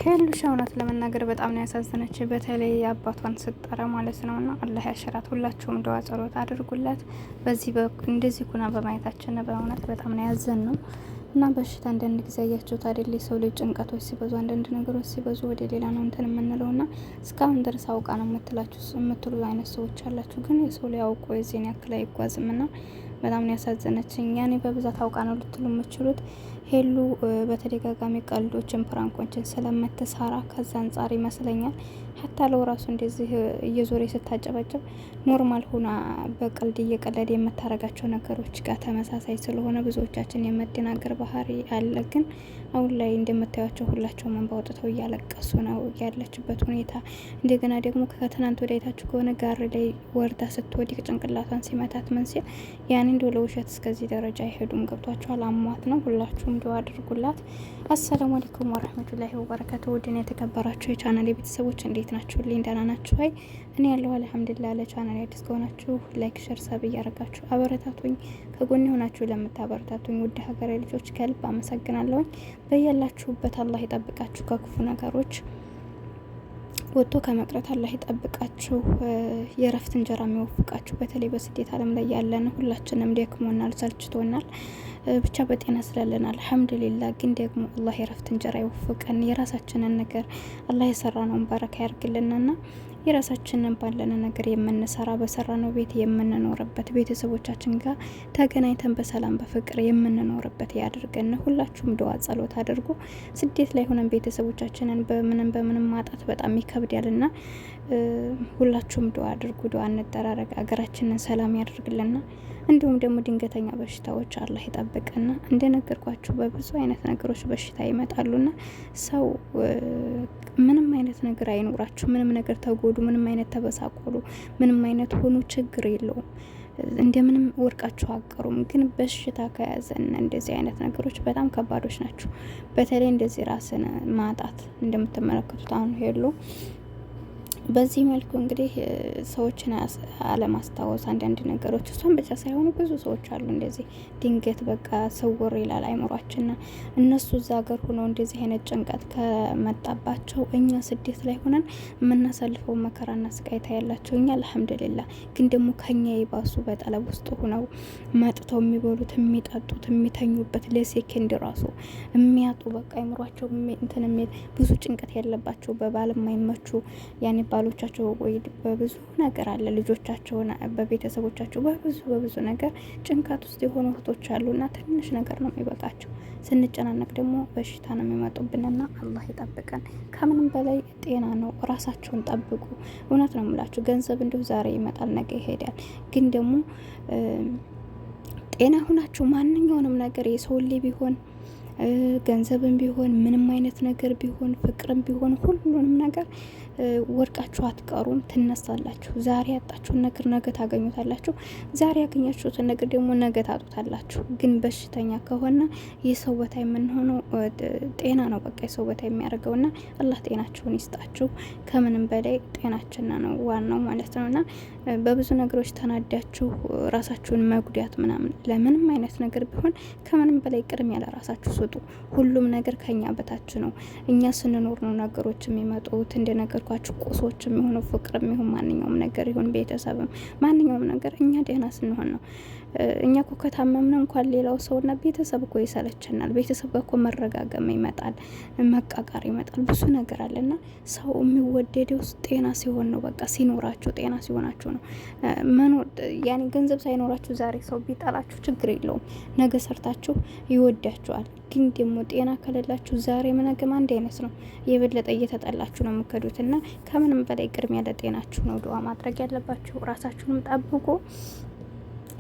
ሄሉሻ እውነት ለመናገር በጣም ነው ያሳዘነች። በተለይ አባቷን ስትጠራ ማለት ነውና አላህ ያሽራት። ሁላችሁም ደዋ ጸሎት አድርጉላት። በዚህ እንደዚህ ኩና በማየታችን በእውነት በጣም ነው ያዘን ነው እና በሽታ አንዳንድ ጊዜ ያያችሁት አይደል? የሰው ልጅ ጭንቀቶች ሲበዙ አንዳንድ ነገሮች ሲበዙ ወደ ሌላ ነው እንትን የምንለውና እስካሁን ድረስ አውቃ ነው የምትሉ አይነት ሰዎች አላችሁ። ግን የሰው ልጅ አውቆ የዚህን ያክል አይጓዝምና በጣም ነው ያሳዘነችኝ። ያኔ በብዛት አውቃ ነው ልትሉ የምችሉት ሄሉ በተደጋጋሚ ቀልዶችን ፕራንኮችን ስለምትሰራ ከዛ አንጻር ይመስለኛል ሀታ ለው ራሱ እንደዚህ እየዞረ ስታጨበጭብ ኖርማል ሆና በቀልድ እየቀለደ የምታረጋቸው ነገሮች ጋር ተመሳሳይ ስለሆነ ብዙዎቻችን የመደናገር ባህሪ አለ። ግን አሁን ላይ እንደምታዩቸው ሁላቸውም እንባ አውጥተው እያለቀሱ ነው ያለችበት ሁኔታ። እንደገና ደግሞ ከትናንት ወዲያ አይታችሁ ከሆነ ጋር ላይ ወርዳ ስትወድቅ ጭንቅላቷን ሲመታት ምን ሲል ያን እንደው ለውሸት እስከዚህ ደረጃ አይሄዱም። ገብቷቸዋል። አሟት ነው። ሁላችሁም ዱአ አድርጉላት። አሰላሙ አለይኩም ወራህመቱላሂ ወበረካቱ። ውድና የተከበራችሁ የቻናሌ ቤተሰቦች እንዴት ናችሁ? ደህና ናችሁ? አይ እኔ ያለው አልሐምዱሊላህ። ለቻናሌ አዲስ ከሆናችሁ ላይክ፣ ሼር፣ ሰብ እያረጋችሁ አበረታቱኝ። ከጎን ሆናችሁ ለምታበረታቱኝ ውድ ሀገሬ ልጆች ከልብ አመሰግናለሁ። በያላችሁበት አላህ ይጠብቃችሁ ከክፉ ነገሮች ወጥቶ ከመቅረት አላህ ይጠብቃችሁ። የረፍት እንጀራ የሚወፍቃችሁ። በተለይ በስደት ዓለም ላይ ያለን ሁላችንም ደክሞናል፣ ሰልችቶናል። ብቻ በጤና ስላለን አልሐምዱሊላህ። ግን ደግሞ አላህ የረፍት እንጀራ ይወፍቀን። የራሳችንን ነገር አላህ የሰራነውን ባረካ ያርግልንና የራሳችንን ባለን ነገር የምንሰራ በሰራነው ቤት የምንኖርበት ቤተሰቦቻችን ጋር ተገናኝተን በሰላም በፍቅር የምንኖርበት ያድርገን። ሁላችሁም ዱአ ጸሎት አድርጉ። ስደት ላይ ሆነን ቤተሰቦቻችንን በምንም ማጣት በጣም ይከብዳልና ሁላችሁም ዱአ አድርጉ። ዱአ እንደራረግ። አገራችንን ሰላም ያደርግልና እንዲሁም ደግሞ ድንገተኛ በሽታዎች አላህ ይጠብቅና እንደነገርኳችሁ በብዙ አይነት ነገሮች በሽታ ይመጣሉና ሰው ምንም አይነት ነገር አይኖራችሁ፣ ምንም ነገር ተጎዱ፣ ምንም አይነት ተበሳቆሉ፣ ምንም አይነት ሆኑ ችግር የለውም። እንደምንም ወርቃችሁ አቀሩም። ግን በሽታ ከያዘን እንደዚህ አይነት ነገሮች በጣም ከባዶች ናቸው። በተለይ እንደዚህ ራስን ማጣት እንደምትመለከቱት አሁን ሄሉ በዚህ መልኩ እንግዲህ ሰዎችን አለማስታወስ አንዳንድ ነገሮች እሷን ብቻ ሳይሆኑ ብዙ ሰዎች አሉ እንደዚህ ድንገት በቃ ስውር ይላል አይምሯችንና እነሱ እዛ ሀገር ሆነው እንደዚህ አይነት ጭንቀት ከመጣባቸው እኛ ስደት ላይ ሆነን የምናሳልፈው መከራና ስቃይታ ያላቸው እኛ አልሐምዱሊላህ። ግን ደግሞ ከኛ ይባሱ በጠለብ ውስጥ ሆነው መጥተው የሚበሉት የሚጠጡት የሚተኙበት ለሴከንድ ራሱ የሚያጡ በቃ አይምሯቸው እንትን የሚል ብዙ ጭንቀት ያለባቸው በባል የማይመቹ ያኔ ባሎቻቸው ወይ በብዙ ነገር አለ ልጆቻቸውን በቤተሰቦቻቸው በብዙ ነገር ጭንቀት ውስጥ የሆኑ እህቶች አሉና ትንሽ ነገር ነው የሚበቃቸው። ስንጨናነቅ ደግሞ በሽታ ነው የሚመጡብንና አላህ ይጠብቀን። ከምንም በላይ ጤና ነው። ራሳቸውን ጠብቁ። እውነት ነው የምላችሁ። ገንዘብ እንዲሁ ዛሬ ይመጣል ነገ ይሄዳል። ግን ደግሞ ጤና ሁናችሁ ማንኛውንም ነገር የሰው ልጅ ቢሆን ገንዘብም ቢሆን ምንም አይነት ነገር ቢሆን ፍቅርም ቢሆን ሁሉንም ነገር ወርቃችሁ አትቀሩም፣ ትነሳላችሁ። ዛሬ ያጣችሁን ነገር ነገ ታገኙታላችሁ። ዛሬ ያገኛችሁትን ነገር ደግሞ ነገ ታጡታላችሁ። ግን በሽተኛ ከሆነ የሰው ቦታ የምንሆነው ጤና ነው። በቃ የሰው ቦታ የሚያደርገውና አላህ ጤናችሁን ይስጣችሁ። ከምንም በላይ ጤናችን ነው ዋናው ማለት ነውና በብዙ ነገሮች ተናዳችሁ ራሳችሁን መጉዳት ምናምን ለምንም አይነት ነገር ቢሆን ከምንም በላይ ቅድሚያ ለራሳችሁ ስጡ። ሁሉም ነገር ከኛ በታች ነው። እኛ ስንኖር ነው ነገሮች የሚመጡት። እንደነገርኳችሁ ቁሶች የሚሆኑ ፍቅርም ይሁን ማንኛውም ነገር ይሁን ቤተሰብም ማንኛውም ነገር እኛ ደህና ስንሆን ነው። እኛ እኮ ከታመምን እንኳን ሌላው ሰውና ቤተሰብ እኮ ይሰለችናል። ቤተሰብ ጋር እኮ መረጋገም ይመጣል፣ መቃቃር ይመጣል፣ ብዙ ነገር አለና ሰው የሚወደደው ጤና ሲሆን ነው። በቃ ሲኖራችሁ ጤና ሲሆናችሁ ነው መኖር። ያኔ ገንዘብ ሳይኖራችሁ ዛሬ ሰው ቢጠላችሁ ችግር የለውም፣ ነገ ሰርታችሁ ይወዳችኋል። ግን ደግሞ ጤና ከሌላችሁ ዛሬ ነገም አንድ አይነት ነው። የበለጠ እየተጠላችሁ ነው የምከዱትና ከምንም በላይ ቅድሚያ ለጤናችሁ ነው ዱአ ማድረግ ያለባችሁ። ራሳችሁንም ጠብቁ።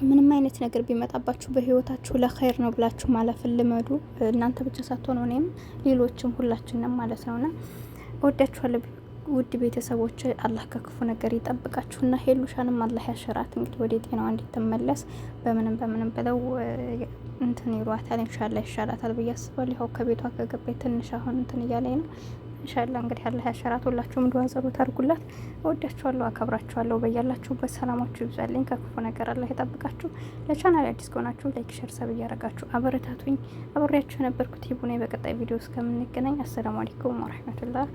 ምንም አይነት ነገር ቢመጣባችሁ በህይወታችሁ ለኸይር ነው ብላችሁ ማለፍ ልመዱ። እናንተ ብቻ ሳትሆኑ እኔም ሌሎችም ሁላችንም ማለት ነውና ወዳችኋለሁ። ውድ ቤተሰቦች አላህ ከክፉ ነገር ይጠብቃችሁና ሄሉሻንም አላህ ያሽራት። እንግዲህ ወደ ጤናዋ እንድትመለስ በምንም ብለው እንትን ይሏታል። ኢንሻአላህ ይሻላታል ብዬ አስባለሁ። ያው ከቤቷ ከገባይ ትንሽ አሁን እንትን እያለኝ ነው። ኢንሻአላህ እንግዲህ አላህ ያሸራት። ሁላችሁም ዱዓ ጸሎት አድርጉላት። እወዳችኋለሁ፣ አከብራችኋለሁ። በያላችሁበት ሰላማችሁ ይብዛልኝ፣ ከክፉ ነገር አላህ ይጠብቃችሁ። ለቻናል አዲስ ከሆናችሁ ላይክ፣ ሼር፣ ሰብ እያደረጋችሁ አበረታቱኝ። አብሬያችሁ የነበርኩት ሂቡ ነኝ። በቀጣይ ቪዲዮ እስከምንገናኝ አሰላሙ አለይኩም ወራህመቱላህ